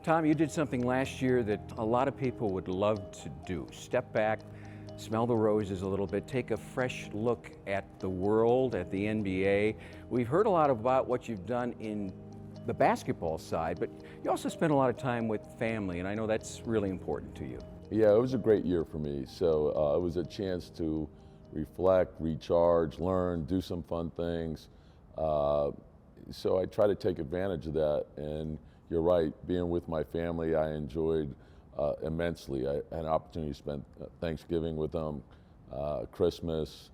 Tom, you did something last year that a lot of people would love to do. Step back, smell the roses a little bit, take a fresh look at the world, at the NBA. We've heard a lot about what you've done in the basketball side, but you also spend a lot of time with family, and I know that's really important to you. Yeah, it was a great year for me. So it was a chance to reflect, recharge, learn, do some fun things. So I try to take advantage of that. And you're right, being with my family, I enjoyed immensely. I had an opportunity to spend Thanksgiving with them, Christmas,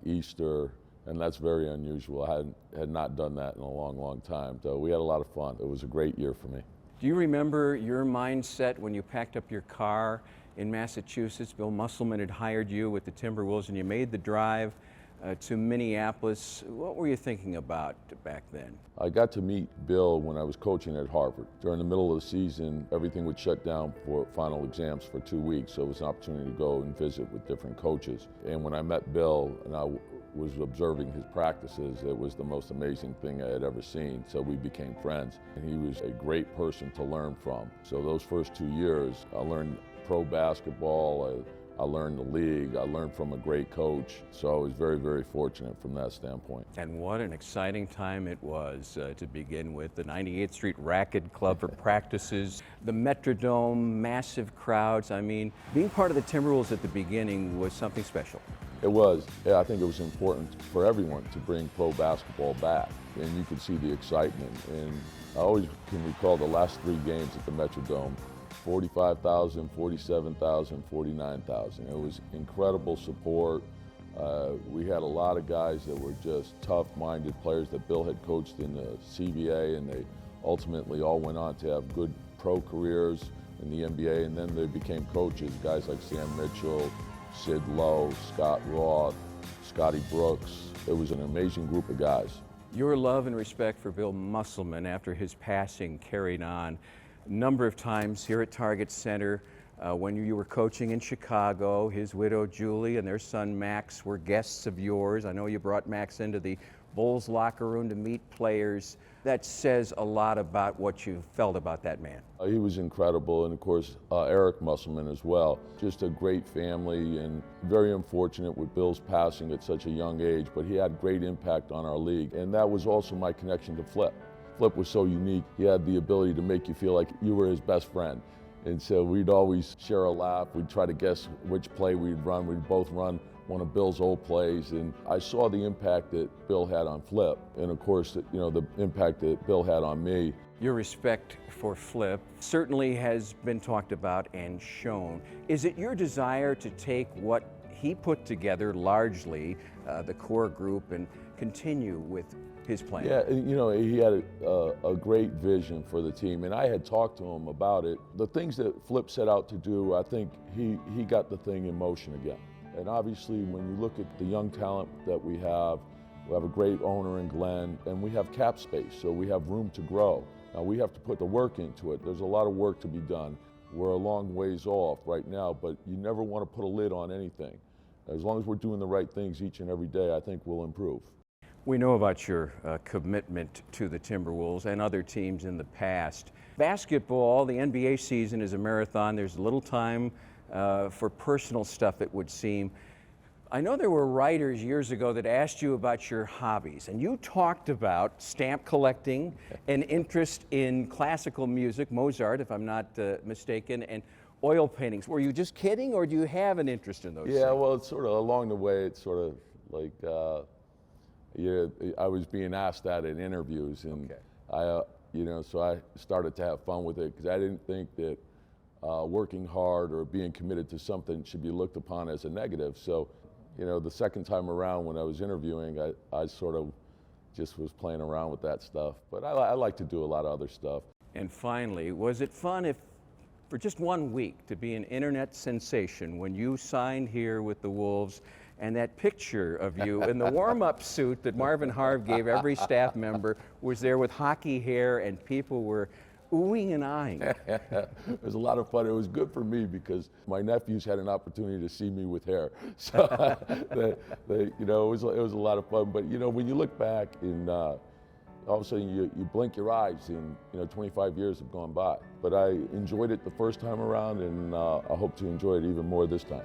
Easter, and that's very unusual. I had not done that in a long, long time. So we had a lot of fun. It was a great year for me. Do you remember your mindset when you packed up your car in Massachusetts? Bill Musselman had hired you with the Timberwolves and you made the drive to Minneapolis. What were you thinking about back then? I got to meet Bill when I was coaching at Harvard. During the middle of the season, everything would shut down for final exams for 2 weeks, so it was an opportunity to go and visit with different coaches. And when I met Bill and I was observing his practices, it was the most amazing thing I had ever seen. So we became friends, and he was a great person to learn from. So those first 2 years, I learned pro basketball, I learned the league, I learned from a great coach. So I was very, very fortunate from that standpoint. And what an exciting time it was to begin with. The 98th Street Racquet Club for practices, the Metrodome, massive crowds. I mean, being part of the Timberwolves at the beginning was something special. It was. Yeah, I think it was important for everyone to bring pro basketball back, and you could see the excitement. And I always can recall the last 3 games at the Metrodome, 45,000, 47,000, 49,000. It was incredible support. We had a lot of guys that were just tough-minded players that Bill had coached in the CBA, and they ultimately all went on to have good pro careers in the NBA, and then they became coaches, guys like Sam Mitchell, Sid Lowe, Scott Roth, Scotty Brooks. It was an amazing group of guys. Your love and respect for Bill Musselman after his passing carried on a number of times here at Target Center. When you were coaching in Chicago, his widow Julie and their son Max were guests of yours. I know you brought Max into the Bulls locker room to meet players. That says a lot about what you felt about that man. He was incredible, and of course Eric Musselman as well. Just a great family, and very unfortunate with Bill's passing at such a young age, but he had great impact on our league, and that was also my connection to Flip. Flip was so unique. He had the ability to make you feel like you were his best friend. And so we'd always share a laugh. We'd try to guess which play we'd run. We'd both run one of Bill's old plays. And I saw the impact that Bill had on Flip. And of course, the impact that Bill had on me. Your respect for Flip certainly has been talked about and shown. Is it your desire to take what he put together largely, the core group, and continue with his plan? Yeah, he had a great vision for the team, and I had talked to him about it. The things that Flip set out to do, I think he got the thing in motion again. And obviously, when you look at the young talent that we have a great owner in Glenn, and we have cap space, so we have room to grow. Now we have to put the work into it. There's a lot of work to be done. We're a long ways off right now, but you never want to put a lid on anything. As long as we're doing the right things each and every day, I think we'll improve. We know about your commitment to the Timberwolves and other teams in the past. Basketball, the NBA season is a marathon. There's little time for personal stuff, it would seem. I know there were writers years ago that asked you about your hobbies, and you talked about stamp collecting, an interest in classical music, Mozart, if I'm not mistaken, and oil paintings. Were you just kidding, or do you have an interest in those things? Yeah, well, it's sort of along the way, it's sort of like, I was being asked that in interviews, and okay. So I started to have fun with it because I didn't think that working hard or being committed to something should be looked upon as a negative. So, the second time around when I was interviewing, I sort of just was playing around with that stuff. But I like to do a lot of other stuff. And finally, was it fun for just 1 week to be an internet sensation when you signed here with the Wolves, and that picture of you in the warm-up suit that Marvin Harv gave every staff member was there with hockey hair, and people were oohing and ahhing? It was a lot of fun. It was good for me because my nephews had an opportunity to see me with hair. So, it was a lot of fun. But when you look back in all of a sudden you blink your eyes and 25 years have gone by. But I enjoyed it the first time around, and I hope to enjoy it even more this time.